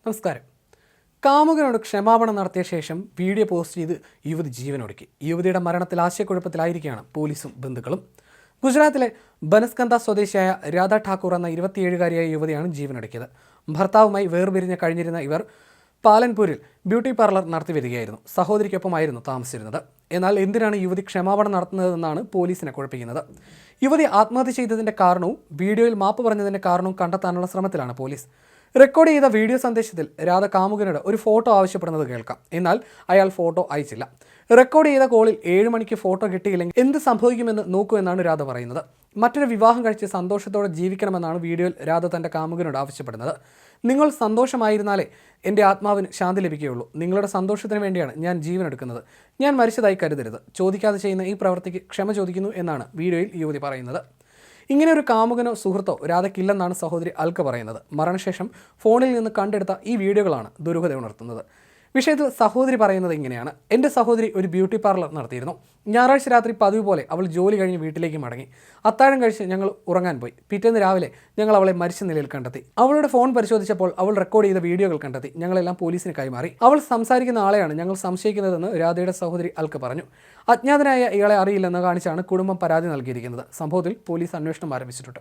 നമസ്കാരം. കാമുകനോട് ക്ഷമാപണം നടത്തിയ ശേഷം വീഡിയോ പോസ്റ്റ് ചെയ്ത് യുവതി ജീവനൊടുക്കി. യുവതിയുടെ മരണത്തിൽ ആശയക്കുഴപ്പത്തിലായിരിക്കുകയാണ് പോലീസും ബന്ധുക്കളും. ഗുജറാത്തിലെ ബനസ്കന്ത സ്വദേശിയായ രാധ ഠാക്കൂർ എന്ന 27-കാരിയായ യുവതിയാണ് ജീവനൊടുക്കിയത്. ഭർത്താവുമായി വേർപിരിഞ്ഞ് കഴിഞ്ഞിരുന്ന ഇവർ പാലൻപൂരിൽ ബ്യൂട്ടി പാർലർ നടത്തി വരികയായിരുന്നു. സഹോദരിക്കൊപ്പമായിരുന്നു താമസിച്ചിരുന്നത്. എന്നാൽ എന്തിനാണ് യുവതി ക്ഷമാപണം നടത്തുന്നതെന്നാണ് പോലീസിനെ കുഴപ്പിക്കുന്നത്. യുവതി ആത്മഹത്യ ചെയ്തതിൻ്റെ കാരണവും വീഡിയോയിൽ മാപ്പ് പറഞ്ഞതിൻ്റെ കാരണവും കണ്ടെത്താനുള്ള ശ്രമത്തിലാണ് പോലീസ്. റെക്കോർഡ് ചെയ്ത വീഡിയോ സന്ദേശത്തിൽ രാധ കാമുകനോട് ഒരു ഫോട്ടോ ആവശ്യപ്പെടുന്നത് കേൾക്കാം. എന്നാൽ അയാൾ ഫോട്ടോ അയച്ചില്ല. റെക്കോർഡ് ചെയ്ത കോളിൽ 7 മണിക്ക് ഫോട്ടോ കിട്ടിയില്ലെങ്കിൽ എന്ത് സംഭവിക്കുമെന്ന് നോക്കൂ എന്നാണ് രാധ പറയുന്നത്. മറ്റൊരു വിവാഹം കഴിച്ച് സന്തോഷത്തോടെ ജീവിക്കണമെന്നാണ് വീഡിയോയിൽ രാധ തൻ്റെ കാമുകനോട് ആവശ്യപ്പെടുന്നത്. നിങ്ങൾ സന്തോഷമായിരുന്നാലേ എൻ്റെ ആത്മാവിന് ശാന്തി ലഭിക്കുകയുള്ളൂ. നിങ്ങളുടെ സന്തോഷത്തിന് വേണ്ടിയാണ് ഞാൻ ജീവനെടുക്കുന്നത്. ഞാൻ മരിച്ചതായി കരുതരുത്. ചോദിക്കാതെ ചെയ്യുന്ന ഈ പ്രവൃത്തിക്ക് ക്ഷമ ചോദിക്കുന്നു എന്നാണ് വീഡിയോയിൽ യുവതി പറയുന്നത്. ഇങ്ങനെ ഒരു കാമുകനോ സുഹൃത്തോ രാധയ്ക്കില്ലെന്നാണ് സഹോദരി അൽക്ക പറയുന്നത്. മരണശേഷം ഫോണിൽ നിന്ന് കണ്ടെടുത്ത ഈ വീഡിയോകളാണ് ദുരൂഹത ഉണർത്തുന്നത്. വിഷയത്തിൽ സഹോദരി പറയുന്നത് ഇങ്ങനെയാണ്. എൻ്റെ സഹോദരി ഒരു ബ്യൂട്ടി പാർലർ നടത്തിയിരുന്നു. ഞായറാഴ്ച രാത്രി പതിവ് പോലെ അവൾ ജോലി കഴിഞ്ഞ് വീട്ടിലേക്ക് മടങ്ങി. അത്താഴം കഴിച്ച് ഞങ്ങൾ ഉറങ്ങാൻ പോയി. പിറ്റേന്ന് രാവിലെ ഞങ്ങൾ അവളെ മരിച്ച നിലയിൽ കണ്ടെത്തി. അവളുടെ ഫോൺ പരിശോധിച്ചപ്പോൾ അവൾ റെക്കോർഡ് ചെയ്ത വീഡിയോകൾ കണ്ടെത്തി. ഞങ്ങളെല്ലാം പോലീസിന് കൈമാറി. അവൾ സംസാരിക്കുന്ന ആളെയാണ് ഞങ്ങൾ സംശയിക്കുന്നതെന്ന് രാധയുടെ സഹോദരി അൽക്ക പറഞ്ഞു. അജ്ഞാതനായ ഇയാളെ അറിയില്ലെന്ന് കാണിച്ചാണ് കുടുംബം പരാതി നൽകിയിരിക്കുന്നത്. സംഭവത്തിൽ പോലീസ് അന്വേഷണം ആരംഭിച്ചിട്ടുണ്ട്.